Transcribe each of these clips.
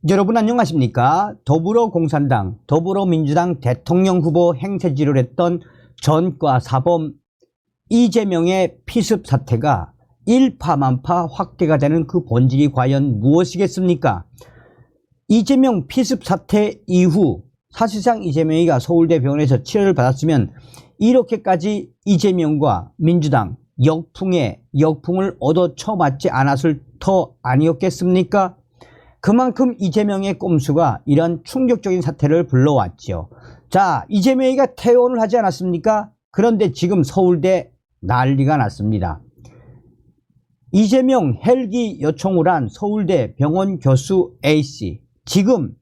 여러분 안녕하십니까? 더불어공산당, 더불어민주당 대통령 후보 행세지를 했던 전과 사범 이재명의 피습 사태가 일파만파 확대가 되는 그 본질이 과연 무엇이겠습니까? 이재명 피습 사태 이후 사실상 이재명이가 서울대 병원에서 치료를 받았으면 이렇게까지 이재명과 민주당 역풍을 얻어 쳐맞지 않았을 터 아니었겠습니까? 그만큼 이재명의 꼼수가 이런 충격적인 사태를 불러왔죠. 자, 이재명이가 퇴원을 하지 않았습니까? 그런데 지금 서울대 난리가 났습니다. 이재명 헬기 요청을 한 서울대 병원 교수 A씨, 지금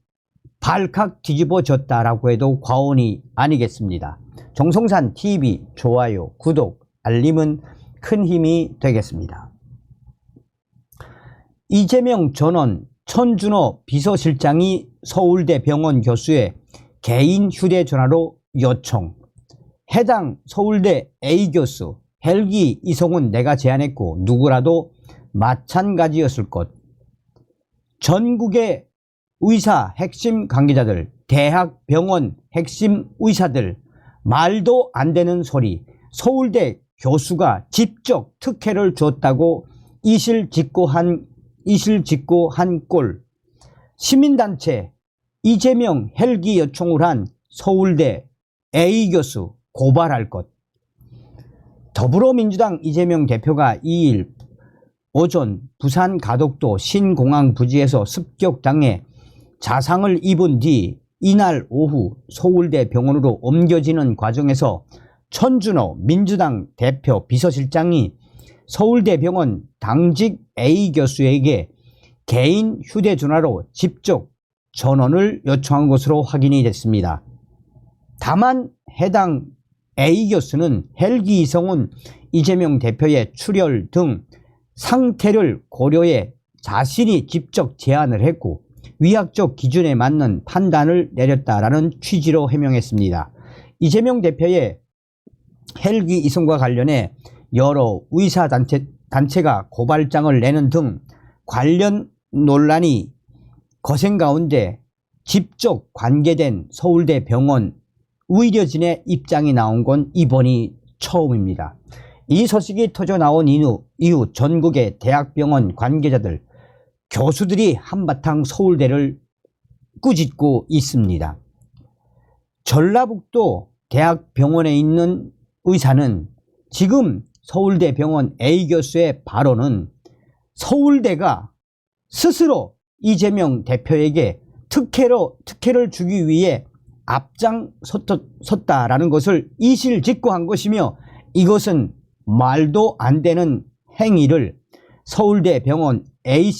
발칵 뒤집어졌다라고 해도 과언이 아니겠습니다. 정성산 TV 좋아요, 구독, 알림은 큰 힘이 되겠습니다. 이재명 전원 천준호 비서실장이 서울대 병원 교수의 개인 휴대전화로 요청. 해당 서울대 A 교수 헬기 이송은 내가 제안했고 누구라도 마찬가지였을 것. 전국의 의사 핵심 관계자들, 대학 병원 핵심 의사들, 말도 안 되는 소리. 서울대 교수가 직접 특혜를 줬다고 이실직고 한 꼴. 시민단체 이재명 헬기 요청을 한 서울대 A 교수 고발할 것. 더불어민주당 이재명 대표가 2일 오전 부산 가덕도 신공항 부지에서 습격당해 자상을 입은 뒤 이날 오후 서울대 병원으로 옮겨지는 과정에서 천준호 민주당 대표 비서실장이 서울대 병원 당직 A 교수에게 개인 휴대전화로 직접 전원을 요청한 것으로 확인이 됐습니다. 다만 해당 A 교수는 헬기 이송은 이재명 대표의 출혈 등 상태를 고려해 자신이 직접 제안을 했고 위학적 기준에 맞는 판단을 내렸다라는 취지로 해명했습니다. 이재명 대표의 헬기 이송과 관련해 여러 의사단체가 고발장을 내는 등 관련 논란이 거센 가운데 직접 관계된 서울대 병원 의료진의 입장이 나온 건 이번이 처음입니다. 이 소식이 터져 나온 이후 전국의 대학병원 관계자들, 교수들이 한바탕 서울대를 꾸짖고 있습니다. 전라북도 대학병원에 있는 의사는 지금 서울대 병원 A 교수의 발언은 서울대가 스스로 이재명 대표에게 특혜를 주기 위해 앞장섰다라는 것을 이실직고한 것이며 이것은 말도 안 되는 행위를 서울대 병원 A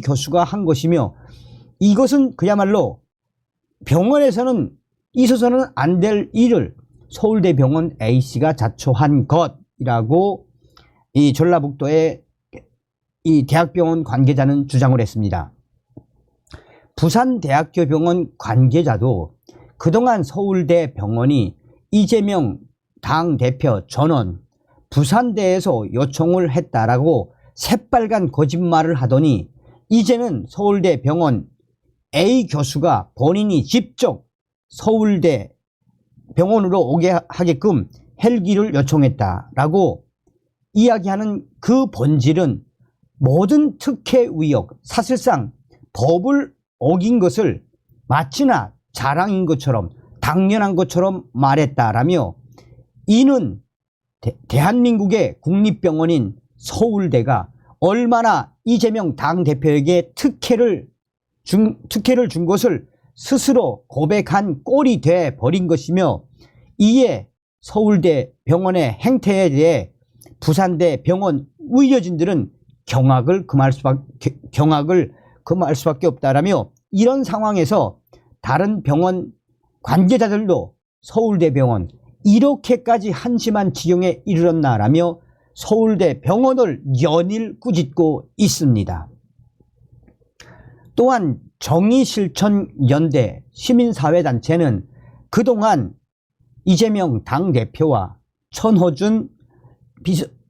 교수가 한 것이며 이것은 그야말로 병원에서는 있어서는 안 될 일을 서울대 병원 A씨가 자초한 것이라고 이 전라북도의 이 대학병원 관계자는 주장을 했습니다. 부산대학교 병원 관계자도 그동안 서울대 병원이 이재명 당대표 전원 부산대에서 요청을 했다라고 새빨간 거짓말을 하더니 이제는 서울대 병원 A 교수가 본인이 직접 서울대 병원으로 오게 하게끔 헬기를 요청했다라고 이야기하는 그 본질은 모든 특혜 의혹, 사실상 법을 어긴 것을 마치나 자랑인 것처럼 당연한 것처럼 말했다라며 이는 대한민국의 국립병원인 서울대가 얼마나 이재명 당대표에게 특혜를 준 것을 스스로 고백한 꼴이 돼 버린 것이며 이에 서울대 병원의 행태에 대해 부산대 병원 의료진들은 경악을 금할 수밖에 없다라며 이런 상황에서 다른 병원 관계자들도 서울대 병원 이렇게까지 한심한 지경에 이르렀나라며 서울대 병원을 연일 꾸짖고 있습니다. 또한 정의실천연대 시민사회단체는 그동안 이재명 당대표와 천호준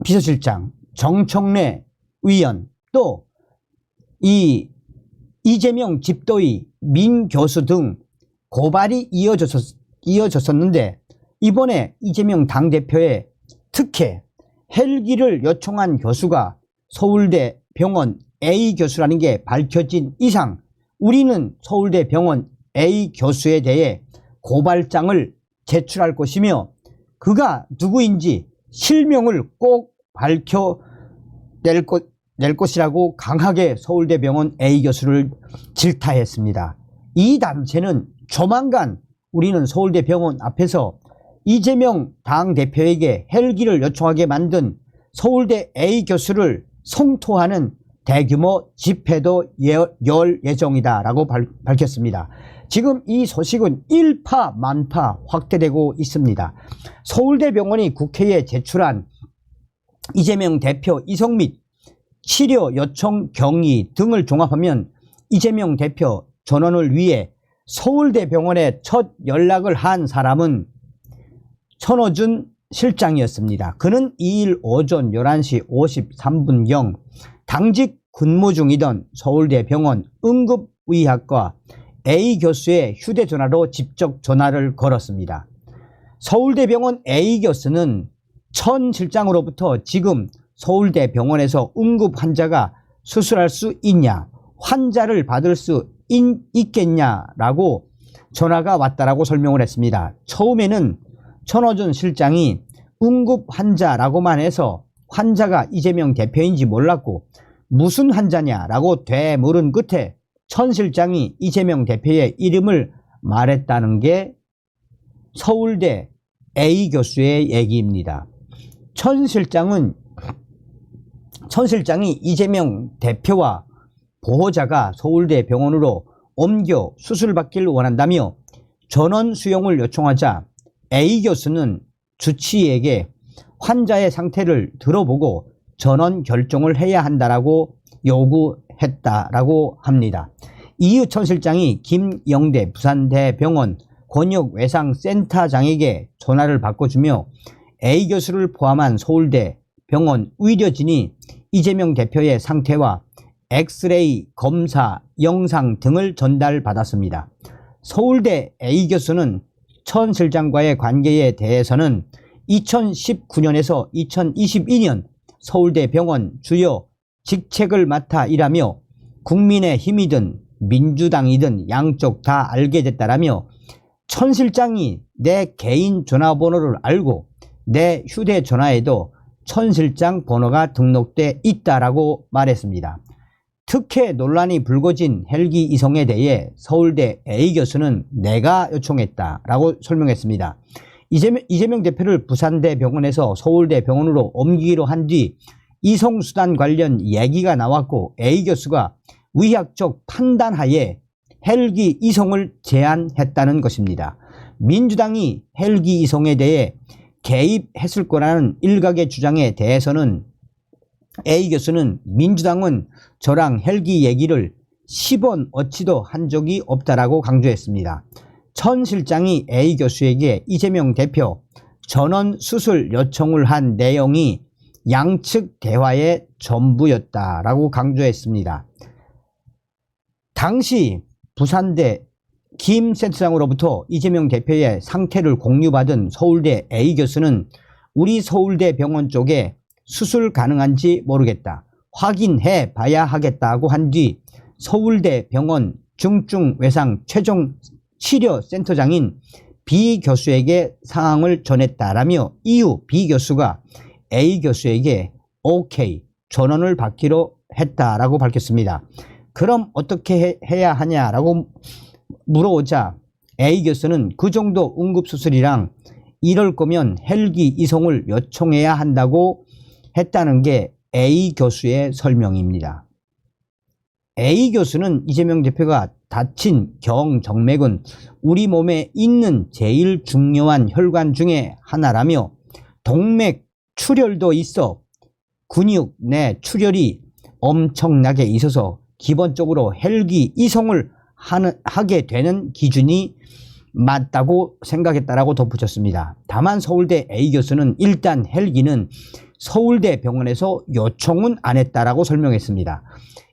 비서실장, 정청래 의원 또 이 이재명 집도의 민 교수 등 고발이 이어졌었는데 이번에 이재명 당대표의 특혜 헬기를 요청한 교수가 서울대 병원 A 교수라는 게 밝혀진 이상 우리는 서울대 병원 A 교수에 대해 고발장을 제출할 것이며 그가 누구인지 실명을 꼭 밝혀낼 것이라고 강하게 서울대 병원 A 교수를 질타했습니다. 이 단체는 조만간 우리는 서울대 병원 앞에서 이재명 당대표에게 헬기를 요청하게 만든 서울대 A 교수를 성토하는 대규모 집회도 열 예정이다 라고 밝혔습니다. 지금 이 소식은 일파만파 확대되고 있습니다. 서울대병원이 국회에 제출한 이재명 대표 이성 및 치료 요청 경위 등을 종합하면 이재명 대표 전원을 위해 서울대병원에 첫 연락을 한 사람은 천호준 실장이었습니다. 그는 2일 오전 11시 53분경 당직 근무 중이던 서울대병원 응급의학과 A 교수의 휴대전화로 직접 전화를 걸었습니다. 서울대병원 A 교수는 천 실장으로부터 지금 서울대병원에서 응급 환자가 수술할 수 있냐, 환자를 받을 수 있겠냐라고 전화가 왔다라고 설명을 했습니다. 처음에는 천호준 실장이 응급 환자라고만 해서 환자가 이재명 대표인지 몰랐고 무슨 환자냐라고 되물은 끝에 천 실장이 이재명 대표의 이름을 말했다는 게 서울대 A 교수의 얘기입니다. 천 실장이 이재명 대표와 보호자가 서울대 병원으로 옮겨 수술받기를 원한다며 전원 수용을 요청하자 A 교수는 주치의에게 환자의 상태를 들어보고 전원 결정을 해야 한다라고 요구했다라고 합니다. 이후 천 실장이 김영대 부산대병원 권역외상센터장에게 전화를 바꿔주며 A 교수를 포함한 서울대 병원 의료진이 이재명 대표의 상태와 엑스레이 검사 영상 등을 전달받았습니다. 서울대 A 교수는 천 실장과의 관계에 대해서는 2019년에서 2022년 서울대 병원 주요 직책을 맡아 일하며 국민의힘이든 민주당이든 양쪽 다 알게 됐다라며 천 실장이 내 개인 전화번호를 알고 내 휴대전화에도 천 실장 번호가 등록돼 있다라고 말했습니다. 특혜 논란이 불거진 헬기 이송에 대해 서울대 A 교수는 내가 요청했다라고 설명했습니다. 이재명 대표를 부산대 병원에서 서울대 병원으로 옮기기로 한 뒤 이송수단 관련 얘기가 나왔고 A 교수가 의학적 판단하에 헬기 이송을 제안했다는 것입니다. 민주당이 헬기 이송에 대해 개입했을 거라는 일각의 주장에 대해서는 A 교수는 민주당은 저랑 헬기 얘기를 10원 어치도 한 적이 없다라고 강조했습니다. 천 실장이 A 교수에게 이재명 대표 전원 수술 요청을 한 내용이 양측 대화의 전부였다라고 강조했습니다. 당시 부산대 김 센터장으로부터 이재명 대표의 상태를 공유받은 서울대 A 교수는 우리 서울대 병원 쪽에 수술 가능한지 모르겠다. 확인해 봐야 하겠다고 한 뒤 서울대 병원 중증외상 최종 치료센터장인 B 교수에게 상황을 전했다라며 이후 B 교수가 A 교수에게 오케이 전원을 받기로 했다라고 밝혔습니다. 그럼 어떻게 해야 하냐라고 물어오자 A 교수는 그 정도 응급수술이랑 이럴 거면 헬기 이송을 요청해야 한다고 했다는 게 A 교수의 설명입니다. A 교수는 이재명 대표가 다친 경정맥은 우리 몸에 있는 제일 중요한 혈관 중에 하나라며 동맥 출혈도 있어 근육 내 출혈이 엄청나게 있어서 기본적으로 헬기 이송을 하게 되는 기준이 맞다고 생각했다라고 덧붙였습니다. 다만 서울대 A 교수는 일단 헬기는 서울대 병원에서 요청은 안 했다라고 설명했습니다.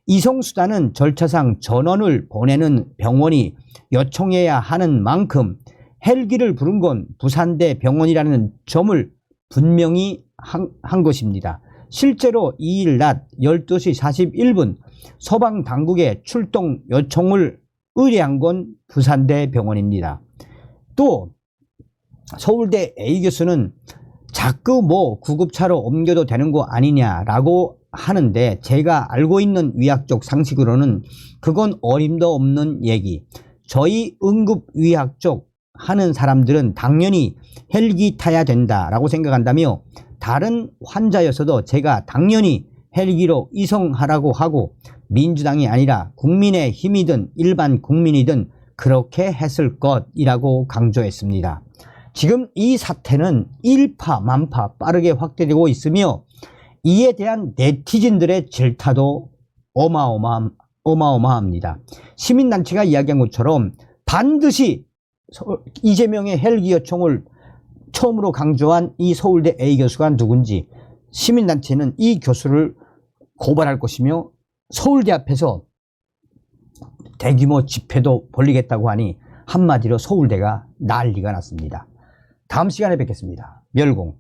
이송수단은 절차상 전원을 보내는 병원이 요청해야 하는 만큼 헬기를 부른 건 부산대 병원이라는 점을 분명히 한 것입니다. 실제로 2일 낮 12시 41분 소방당국의 출동 요청을 의뢰한 건 부산대 병원입니다. 또 서울대 A 교수는 자꾸 구급차로 옮겨도 되는 거 아니냐라고 하는데, 제가 알고 있는 의학적 상식으로는 그건 어림도 없는 얘기. 저희 응급의학 쪽 하는 사람들은 당연히 헬기 타야 된다라고 생각한다며, 다른 환자였어도 제가 당연히 헬기로 이송하라고 하고, 민주당이 아니라 국민의힘이든 일반 국민이든 그렇게 했을 것이라고 강조했습니다. 지금 이 사태는 일파만파 빠르게 확대되고 있으며, 이에 대한 네티즌들의 질타도 어마어마합니다. 시민단체가 이야기한 것처럼 반드시 이재명의 헬기 요청을 처음으로 강조한 이 서울대 A 교수가 누군지 시민단체는 이 교수를 고발할 것이며, 서울대 앞에서 대규모 집회도 벌리겠다고 하니 한마디로 서울대가 난리가 났습니다. 다음 시간에 뵙겠습니다. 멸공.